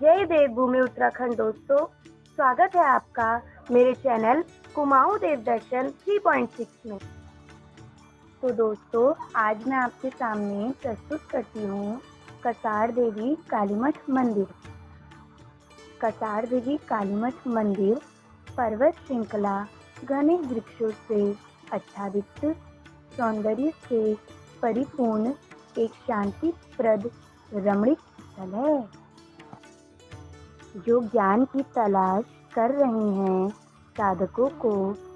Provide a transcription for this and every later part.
जय देवभूमि उत्तराखंड दोस्तों, स्वागत है आपका मेरे चैनल कुमाऊं देव दर्शन 3.6 में। तो दोस्तों, आज मैं आपके सामने प्रस्तुत करती हूँ कसार देवी कालीमठ मंदिर। कसार देवी कालीमठ मंदिर पर्वत श्रृंखला घने वृक्षों से आच्छादित सौंदर्य से परिपूर्ण एक शांतिप्रद रमणीक स्थल है, जो ज्ञान की तलाश कर रहे हैं साधकों को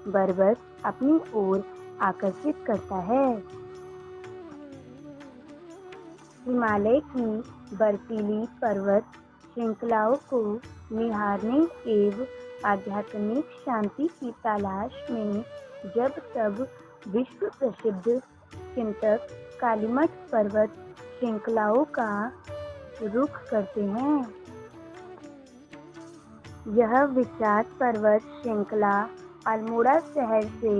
बरबस अपनी ओर आकर्षित करता है। हिमालय की बर्फीली पर्वत श्रृंखलाओं को निहारने एवं आध्यात्मिक शांति की तलाश में जब तब विश्व प्रसिद्ध चिंतक कालीमठ पर्वत श्रृंखलाओं का रुख करते हैं। यह विख्यात पर्वत श्रृंखला अल्मोड़ा शहर से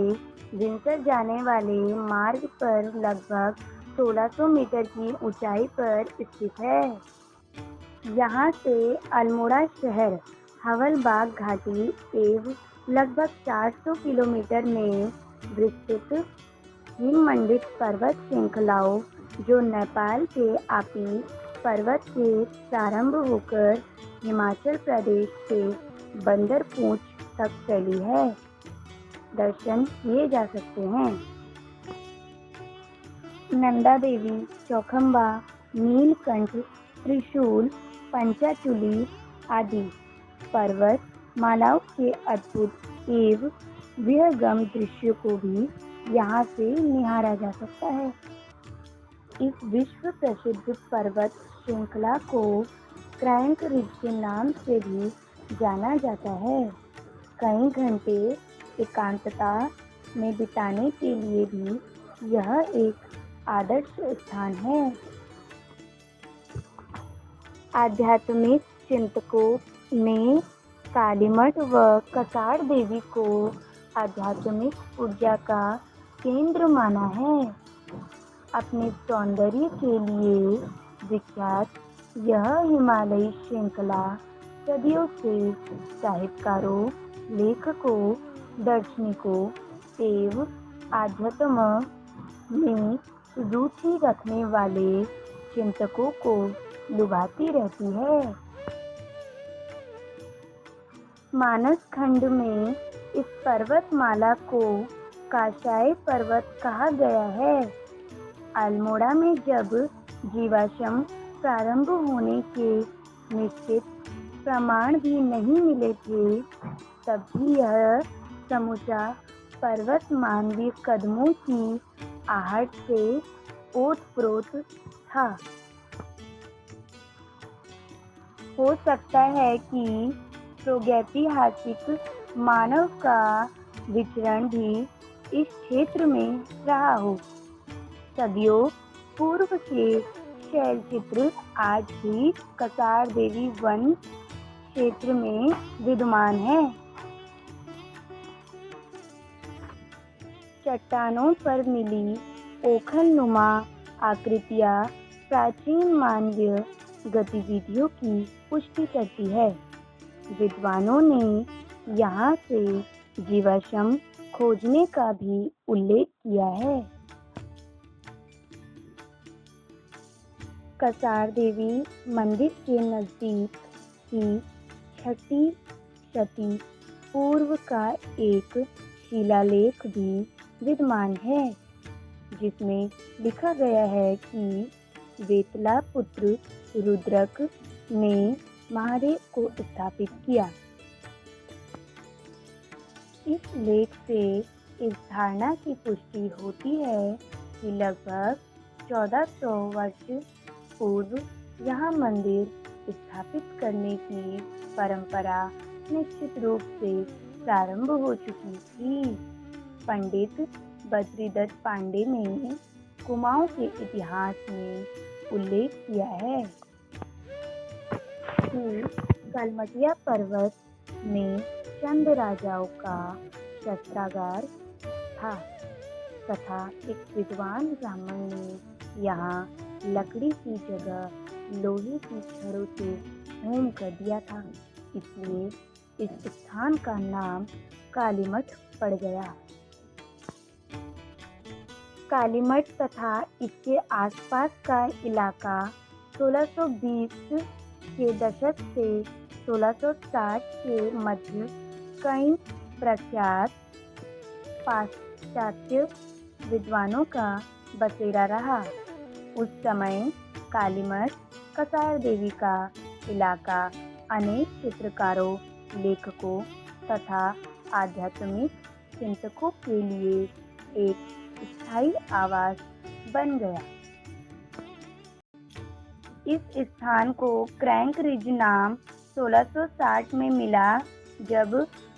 विंसर जाने वाले मार्ग पर लगभग 1600 मीटर की ऊंचाई पर स्थित है। यहाँ से अल्मोड़ा शहर हवलबाग घाटी एवं लगभग 400 किलोमीटर में विस्तृत हिममंडित पर्वत श्रृंखलाओं, जो नेपाल के आपी पर्वत से प्रारंभ होकर हिमाचल प्रदेश से बंदरपूंछ तक फैली है, दर्शन किए जा सकते हैं। नंदा देवी, चौखंबा, नीलकंठ, त्रिशूल, पंचाचूली आदि पर्वत मालाओं के अद्भुत एवं विहंगम दृश्यों को भी यहाँ से निहारा जा सकता है। इस विश्व प्रसिद्ध पर्वत श्रृंखला को क्रैंक रिज के नाम से भी जाना जाता है। कई घंटे एकांतता में बिताने के लिए भी यह एक आदर्श स्थान है। आध्यात्मिक चिंतकों ने कालीमठ व कसार देवी को आध्यात्मिक ऊर्जा का केंद्र माना है। अपने सौंदर्य के लिए विख्यात यह हिमालयी श्रृंखला सदियों से साहित्यकारों, लेखकों, दार्शनिकों एवं आध्यात्म में रुचि रखने वाले चिंतकों को लुभाती रहती है। मानस खंड में इस पर्वतमाला को काशाय पर्वत कहा गया है। अल्मोड़ा में जब जीवाश्म प्रारंभ होने के निश्चित प्रमाण भी नहीं मिले थे, तब भी यह समूचा पर्वत मानवीय कदमों की आहट से ओतप्रोत था। हो सकता है कि प्रागैतिहासिक मानव का विचरण भी इस क्षेत्र में रहा हो। सदियों पूर्व के शैलचित्र आज भी कसार देवी वन क्षेत्र में विद्यमान है। चट्टानों पर मिली ओखलनुमा आकृतियां प्राचीन मानवीय गतिविधियों की पुष्टि करती है। विद्वानों ने यहाँ से जीवाश्म खोजने का भी उल्लेख किया है। कसार देवी मंदिर के नजदीक ही 6ठी शती पूर्व का एक शिलालेख भी विद्यमान है, जिसमें लिखा गया है कि वेतला पुत्र रुद्रक ने महादेव को स्थापित किया। इस लेख से इस धारणा की पुष्टि होती है कि लगभग 1400 वर्ष पूर्व यहाँ मंदिर स्थापित करने की परंपरा निश्चित रूप से प्रारंभ हो चुकी थी। पंडित बद्रीदत्त पांडे ने कुमाऊं के इतिहास में उल्लेख किया है कि कलमटिया पर्वत में चंद राजाओं का शस्त्रागार था तथा एक विद्वान ब्राह्मण ने यहाँ लकड़ी की जगह लोहे की छड़ों से होम कर दिया था, इसलिए इस स्थान का नाम कालीमठ पड़ गया। कालीमठ तथा इसके आसपास का इलाका 1620 के दशक से 1660 के मध्य कई प्रख्यात पाश्चात्य विद्वानों का बसेरा रहा। उस समय कालीमठ कसार देवी का इलाका अनेक चित्रकारों, लेखकों तथा आध्यात्मिक चिंतकों के लिए एक स्थायी आवास बन गया। इस स्थान को क्रैंक रिज नाम 1660 में मिला, जब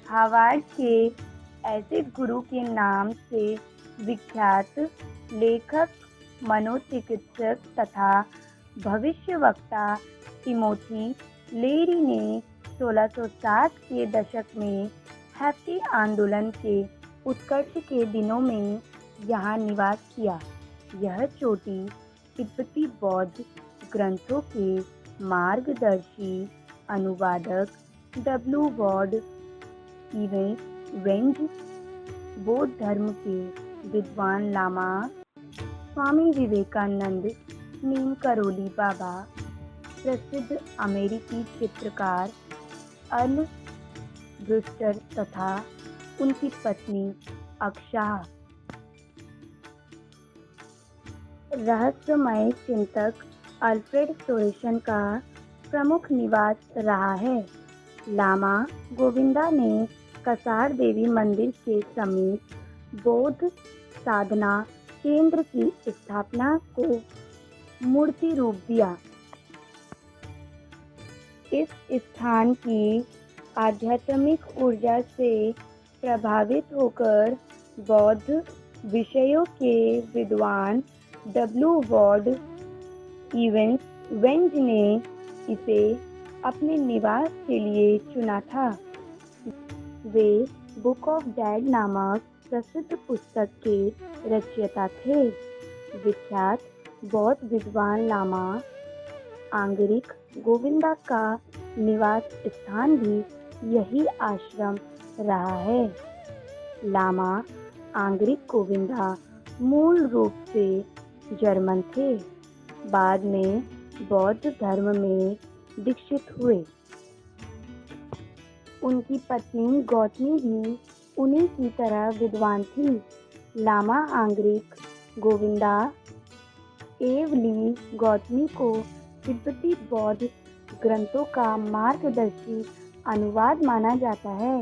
हार्वर्ड के ऐसे गुरु के नाम से विख्यात लेखक, मनोचिकित्सक तथा भविष्यवक्ता टिमोथी लेरी ने 1660 के दशक में हैप्पी आंदोलन के उत्कर्ष के दिनों में यहाँ निवास किया। यह चोटी तिब्बती बौद्ध ग्रंथों के मार्गदर्शी अनुवादक डब्ल्यू वॉर्ड वेंज, बौद्ध धर्म के विद्वान लामा स्वामी विवेकानंद, नीम करोली बाबा, प्रसिद्ध अमेरिकी चित्रकार अल ब्रूस्टर तथा उनकी पत्नी अक्सा, रहस्यमय चिंतक अल्फ्रेड सोरेसन का प्रमुख निवास रहा है। लामा गोविंदा ने कसार देवी मंदिर के समीप बौद्ध साधना केंद्र की स्थापना को मूर्ति रूप दिया। इस स्थान की आध्यात्मिक ऊर्जा से प्रभावित होकर बौद्ध विषयों के विद्वान डब्ल्यू वॉर्ड वेंज ने इसे अपने निवास के लिए चुना था। वे बुक ऑफ डेड नामक प्रसिद्ध पुस्तक के रचयिता थे। विख्यात बौद्ध विद्वान लामा आंगरिक गोविंदा का निवास स्थान भी यही आश्रम रहा है। लामा आंगरिक गोविंदा मूल रूप से जर्मन थे, बाद में बौद्ध धर्म में दीक्षित हुए। उनकी पत्नी गौतमी भी उन्हीं की तरह विद्वान थी। लामा आंगरिक गोविंदा एवली गौतमी को तिब्बती बौद्ध ग्रंथों का मार्गदर्शी अनुवाद माना जाता है।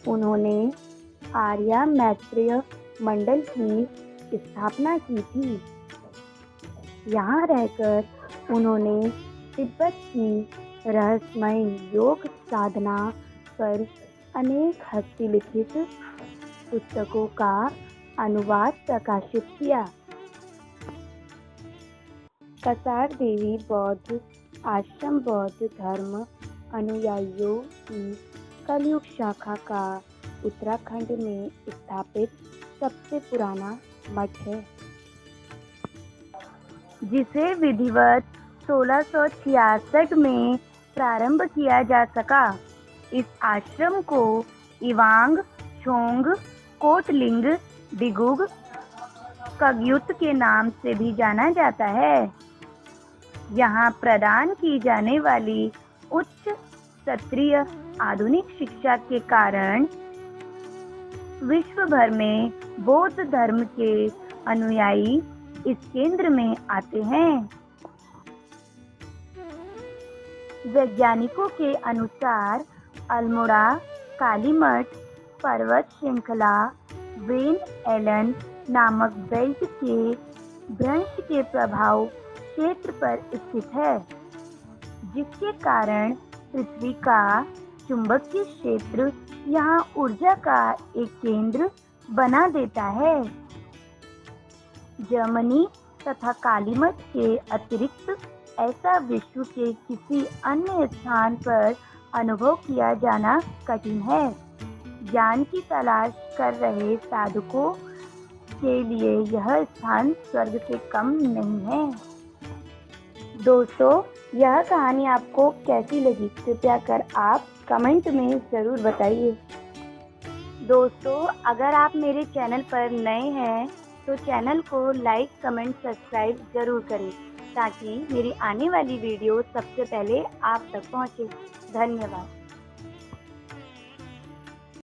उन्होंने आर्या मैत्रेय मंडल की स्थापना की थी। यहाँ रहकर उन्होंने तिब्बत की रहस्यमय योग साधना पर अनेक हस्तलिखित पुस्तकों का अनुवाद प्रकाशित किया। कसार देवी बौद्ध आश्रम बौद्ध धर्म अनुयायियों की कलयुग शाखा का उत्तराखंड में स्थापित सबसे पुराना मठ है, जिसे विधिवत 1666 में प्रारंभ किया जा सका। इस आश्रम को इवांग छोंग कोटलिंग डिगुग कग्युत के नाम से भी जाना जाता है। यहाँ प्रदान की जाने वाली उच्च स्तरीय आधुनिक शिक्षा के कारण विश्व भर में बौद्ध धर्म के अनुयायी इस केंद्र में आते हैं। वैज्ञानिकों के अनुसार अल्मोड़ा कालीमठ पर्वत श्रृंखला वेन एलन नामक बेल्ट के भ्रंश के प्रभाव क्षेत्र पर स्थित है, जिसके कारण पृथ्वी का चुंबकीय क्षेत्र यहाँ ऊर्जा का एक केंद्र बना देता है। जर्मनी तथा कालीमठ के अतिरिक्त ऐसा विश्व के किसी अन्य स्थान पर अनुभव किया जाना कठिन है। ज्ञान की तलाश कर रहे साधकों के लिए यह स्थान स्वर्ग से कम नहीं है। दोस्तों, यह कहानी आपको कैसी लगी कृपया कर आप कमेंट में ज़रूर बताइए। दोस्तों, अगर आप मेरे चैनल पर नए हैं तो चैनल को लाइक कमेंट सब्सक्राइब ज़रूर करें ताकि मेरी आने वाली वीडियो सबसे पहले आप तक पहुंचे। धन्यवाद।